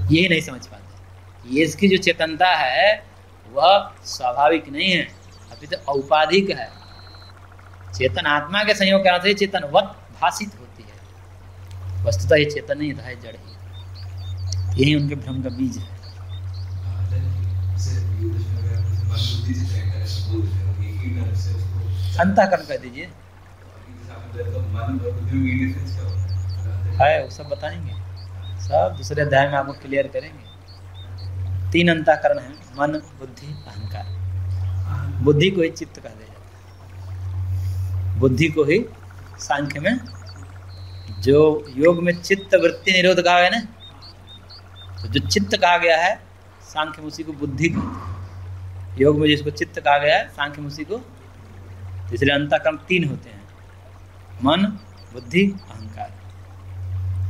यही नहीं समझ पाते। ये इसकी जो चेतनता है वह स्वाभाविक नहीं है, अभी तो औपाधिक है। चेतन आत्मा के संयोग कारण से चेतनवत भाषित होती है, वस्तुतः ये चेतन नहीं है, जड़ ही। यही उनके भ्रम का बीज है। अंतःकरण कह दीजिए है, वो सब बताएंगे, सब दूसरे अध्याय में आपको क्लियर करेंगे। 3 अंतःकरण है, मन, बुद्धि, अहंकार। बुद्धि को ही चित्त कहा जाता है। बुद्धि को ही सांख्य में, जो योग में चित्त वृत्ति निरोध कहा है ना, तो जो चित्त कहा गया है सांख्य में उसी को बुद्धि कहते हैं। योग में जिसको चित्त कहा गया है सांख्य में उसी को, इसलिए अंतःकरण 3 होते हैं, मन, बुद्धि, अहंकार।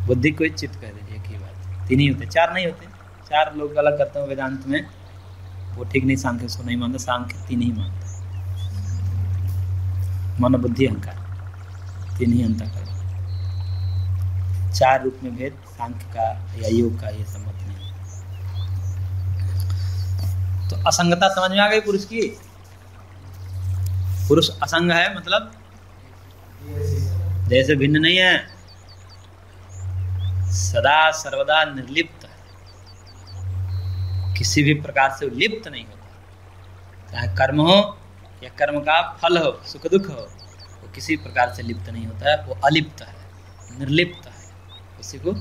बुद्धि को ही चित्त कह दीजिए, एक ही बात। 3 ही होते, 4 नहीं होते। 4 लोग अलग करते हैं वेदांत में, वो ठीक नहीं, सांख्य उसको नहीं मानता, सांख्य 3 ही मानता है। मन, बुद्धि, अहंकार 3 ही अंतःकरण। 4 रूप में भेद सांख्य का या योग का ये सम्मत नहीं। तो असंगता समझ में आ गई पुरुष की। पुरुष असंग है, मतलब जैसे भिन्न नहीं है, सदा सर्वदा निर्लिप्त है, किसी भी प्रकार से लिप्त नहीं होता। चाहे कर्म हो या कर्म का फल हो, सुख दुख हो, वो किसी प्रकार से लिप्त नहीं होता है, वो अलिप्त है, निर्लिप्त है, उसी को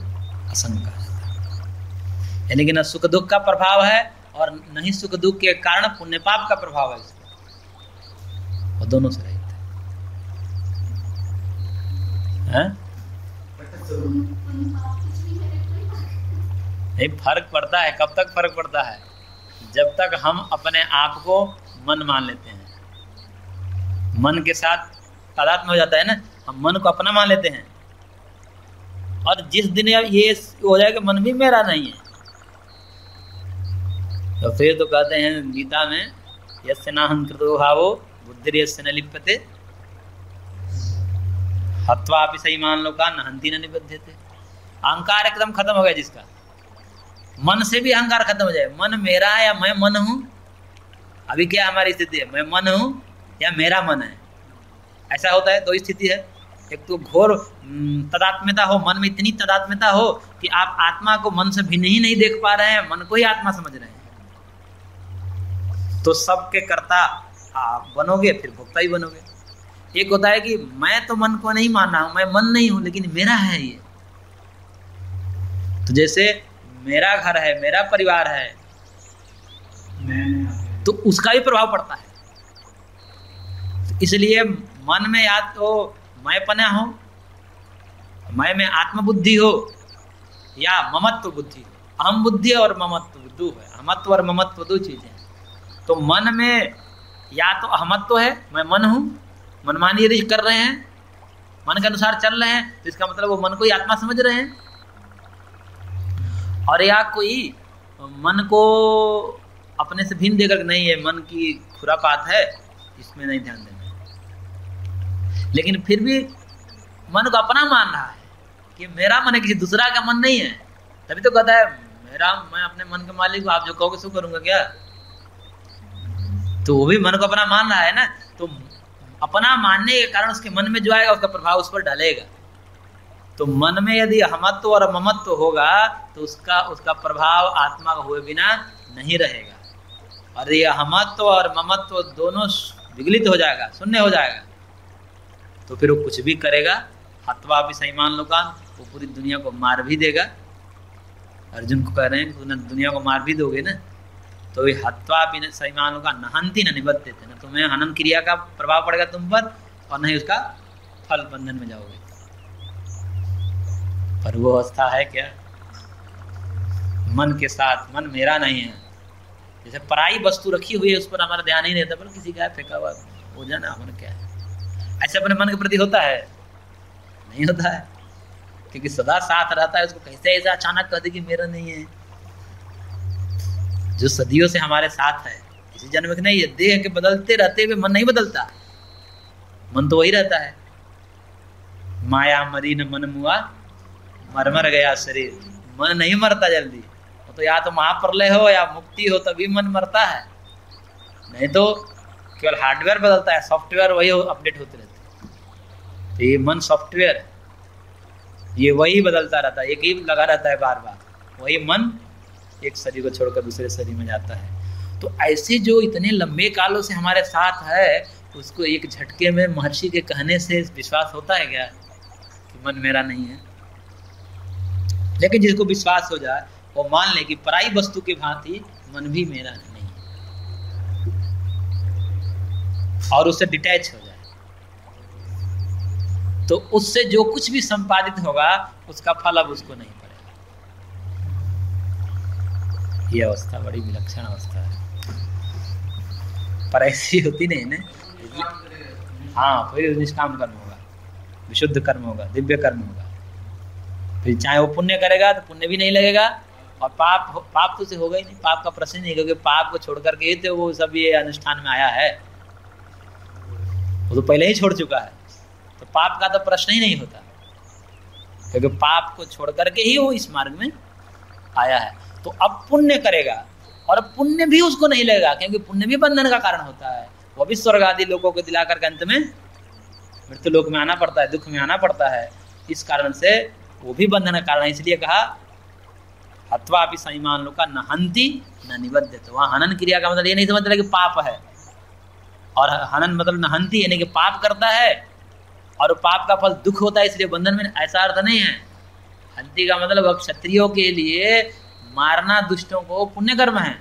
असंग कहा जाता है। यानी कि न सुख दुख का प्रभाव है और न ही सुख दुख के कारण पुण्य पाप का प्रभाव है इसको, वो दोनों से रहित है। नहीं, फर्क पड़ता है। कब तक फर्क पड़ता है? जब तक हम अपने आप को मन मान लेते हैं, मन के साथ तादात्म्य हो जाता है ना, हम मन को अपना मान लेते हैं, और जिस दिन ये हो जाएगा मन भी मेरा नहीं है, तो फिर तो कहते हैं गीता में, यस्य नाहं कृतो भावो बुद्धिर्यस्य न लिप्यते हत्वा अपि सईमान लोकान् हन्ति न निबध्यते। अहंकार एकदम खत्म हो गया जिसका, मन से भी अहंकार खत्म हो जाए। मन मेरा है या मैं मन हूँ? अभी क्या हमारी स्थिति है, मैं मन हूँ या मेरा मन है? ऐसा होता है, 2 स्थिति है। एक तो घोर तदात्म्यता हो, मन में इतनी तदात्म्यता हो कि आप आत्मा को मन से भिन्न ही नहीं देख पा रहे हैं, मन को ही आत्मा समझ रहे हैं, तो सबके कर्ता आप बनोगे, फिर भोक्ता ही बनोगे। एक होता है कि मैं तो मन को नहीं मान रहा हूं, मैं मन नहीं हूं, लेकिन मेरा है ये। तो जैसे मेरा घर है, मेरा परिवार है, तो उसका भी प्रभाव पड़ता है। तो इसलिए मन में या तो मैं पना हो, मैं में आत्मबुद्धि हो, या ममत्व बुद्धि हो। अहम बुद्धि और ममत्व दो है, अहमत्व और ममत्व 2 चीजें। तो मन में या तो अहमत्व है, मैं मन हूं, मनमानी यदि कर रहे हैं, मन के अनुसार चल रहे हैं, तो इसका मतलब वो मन को ही आत्मा समझ रहे हैं। और या कोई मन को अपने से भिन्न देकर नहीं है, मन की खुरापात है, इसमें नहीं ध्यान देना, लेकिन फिर भी मन को अपना मान रहा है कि मेरा मन है, किसी दूसरा का मन नहीं है। तभी तो कहता है मेरा, मैं अपने मन के मालिक हूं, आप जो कहोगे सो करूंगा क्या? तो वो भी मन को अपना मान रहा है ना। तो अपना मानने के कारण उसके मन में जो आएगा उसका प्रभाव उस पर डालेगा। तो मन में यदि अहमत्व और ममत्व होगा तो उसका प्रभाव आत्मा हुए बिना नहीं रहेगा। और ये अहमत्व और ममत्व दोनों विगलित हो जाएगा, शून्य हो जाएगा, तो फिर वो कुछ भी करेगा। हत्वा भी सईमान लोकान, वो पूरी दुनिया को मार भी देगा। अर्जुन को कह रहे हैं कि दुनिया को मार भी दोगे ना, तो ये हत्वा भी सईमान लोकान नहंति न निबद्धते, न तुम्हें हनन क्रिया का प्रभाव पड़ेगा तुम पर, और नहीं उसका फल बंधन में जाओगे। पर वो अवस्था है क्या? मन के साथ, मन मेरा नहीं है, जैसे पराई वस्तु रखी हुई है उस पर हमारा ध्यान ही नहीं रहता, पर किसी का फेंका हुआ भोजन हमारा क्या है, ऐसे अपने मन के प्रति होता है? नहीं होता है, क्योंकि सदा साथ रहता है। उसको कैसे ऐसा अचानक कह दे कि मेरा नहीं है? जो सदियों से हमारे साथ है, किसी जन्म के नहीं है। देह के बदलते रहते हुए मन नहीं बदलता, मन तो वही रहता है। माया मरी न मन मुआ, मर मर गया शरीर। मन नहीं मरता जल्दी, वो तो या तो महाप्रलय हो या मुक्ति हो तभी मन मरता है, नहीं तो केवल हार्डवेयर बदलता है, सॉफ्टवेयर वही अपडेट होते रहते हैं। तो ये मन सॉफ्टवेयर है, ये वही बदलता रहता है, एक ही लगा रहता है बार बार, वही मन एक शरीर को छोड़कर दूसरे शरीर में जाता है। तो ऐसे जो इतने लंबे कालों से हमारे साथ है, उसको एक झटके में महर्षि के कहने से विश्वास होता है क्या कि मन मेरा नहीं है? लेकिन जिसको विश्वास हो जाए वो मान ले कि पराई वस्तु की भांति मन भी मेरा नहीं है, और उससे डिटैच हो जाए, तो उससे जो कुछ भी संपादित होगा उसका फल अब उसको नहीं पड़ेगा। ये अवस्था बड़ी विलक्षण अवस्था है, पर ऐसी होती नहीं ना। हाँ, फिर निष्काम कर्म होगा, विशुद्ध कर्म होगा, दिव्य कर्म होगा। फिर चाहे वो पुण्य करेगा तो पुण्य भी नहीं लगेगा, और पाप तो उसे होगा ही नहीं, पाप का प्रश्न नहीं, क्योंकि पाप को छोड़ करके ही तो वो सब ये अनुष्ठान में आया है, वो तो पहले ही छोड़ चुका है, तो पाप का तो प्रश्न ही नहीं होता, क्योंकि पाप को छोड़ करके ही वो इस मार्ग में आया है। तो अब पुण्य करेगा, और पुण्य भी उसको नहीं लगेगा, क्योंकि पुण्य भी बंधन का कारण होता है, वो भी स्वर्ग आदि लोगों को दिलाकर के अंत में मृत्यु लोक में आना पड़ता है, दुख में आना पड़ता है। इस कारण से वो भी बंधन का कारण है। इसलिए कहा हत्वा अपि सईमान लोका न हन्ति न निबध्यते। वहाँ हनन क्रिया का मतलब ये नहीं समझता कि पाप है, और हनन मतलब न हन्ति यानी कि पाप करता है और पाप का फल दुख होता है, इसलिए बंधन में, ऐसा अर्थ नहीं है। हन्ति का मतलब क्षत्रियों के लिए मारना दुष्टों को पुण्य कर्म है,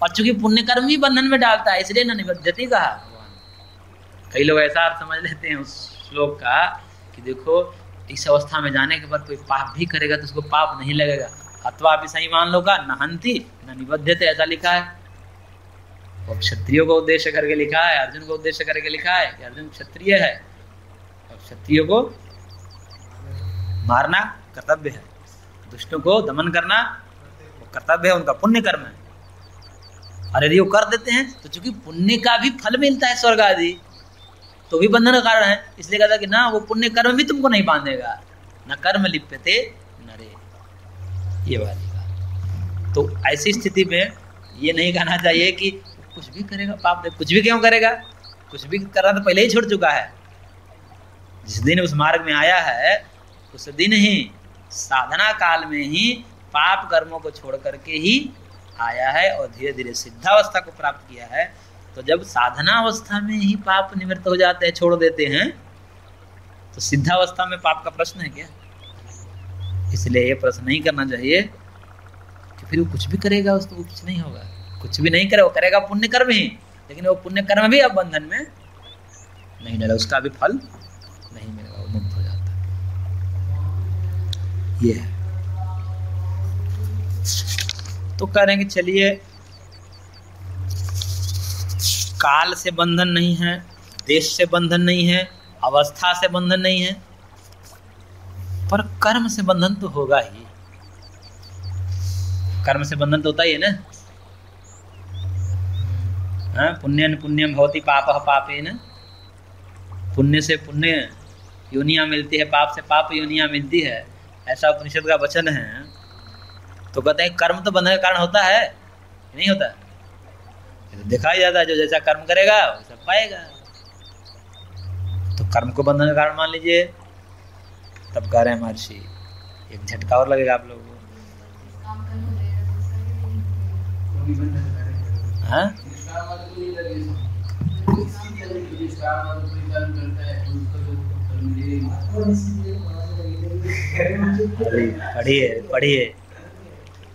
और चूंकि पुण्य कर्म भी बंधन में डालता है, इसलिए न निबध्यते कहा। कई लोग ऐसा अर्थ समझ लेते हैं उस श्लोक का कि देखो इस अवस्था में जाने के बाद कोई पाप भी करेगा तो उसको पाप नहीं लगेगा। हत्वा अपि सईमान लोका न हन्ति न निबध्यते, ऐसा लिखा है। और क्षत्रियों को उद्देश्य करके लिखा है, अर्जुन को उद्देश्य करके लिखा है कि अर्जुन क्षत्रिय है और क्षत्रियों को मारना कर्तव्य है, दुष्टों को दमन करना वो कर्तव्य है, उनका पुण्य कर्म है। और यदि वो कर देते हैं तो चूंकि पुण्य का भी फल मिलता है स्वर्ग आदि, तो भी बंधन का कारण है। इसलिए कहता कि ना वो पुण्य कर्म भी तुमको नहीं बांधेगा, न कर्म लिप्यते नरे, ये वाली बात। तो ऐसी स्थिति में ये नहीं कहना चाहिए कि कुछ भी करेगा पाप, कुछ भी क्यों करेगा, कुछ भी करना तो पहले ही छोड़ चुका है। जिस दिन उस मार्ग में आया है उस दिन ही साधना काल में ही पाप कर्मों को छोड़ करके ही आया है और धीरे धीरे सिद्धावस्था को प्राप्त किया है। तो जब साधना अवस्था में ही पाप निवृत्त हो जाते हैं, छोड़ देते हैं, तो सिद्धावस्था में पाप का प्रश्न है क्या? इसलिए ये प्रश्न नहीं करना चाहिए कि फिर वो कुछ भी करेगा उसको कुछ नहीं होगा। कुछ भी नहीं करे, वो करेगा पुण्य कर्म ही, लेकिन वो पुण्य कर्म भी अब बंधन में नहीं डला, उसका भी फल नहीं मिलेगा, वो मुक्त हो जाता है। ये है। तो करेंगे, चलिए काल से बंधन नहीं है, देश से बंधन नहीं है, अवस्था से बंधन नहीं है, पर कर्म से बंधन तो होगा ही। कर्म से बंधन तो होता ही है ना। हाँ, पुण्यन पुण्यम भवति पापः पापेन, पुण्य से पुण्य योनियां मिलती है, पाप से पाप योनियां मिलती है, ऐसा उपनिषद का वचन है। तो कहते हैं कर्म तो बंधन का कारण होता है, नहीं होता? तो दिखाई जाता है जो जैसा कर्म करेगा वैसा पाएगा। तो कर्म को बंधन का कारण मान लीजिए, तब कह रहे हैं महर्षि, एक झटका और लगेगा आप लोगों को। हाँ, पढ़िए पढ़िए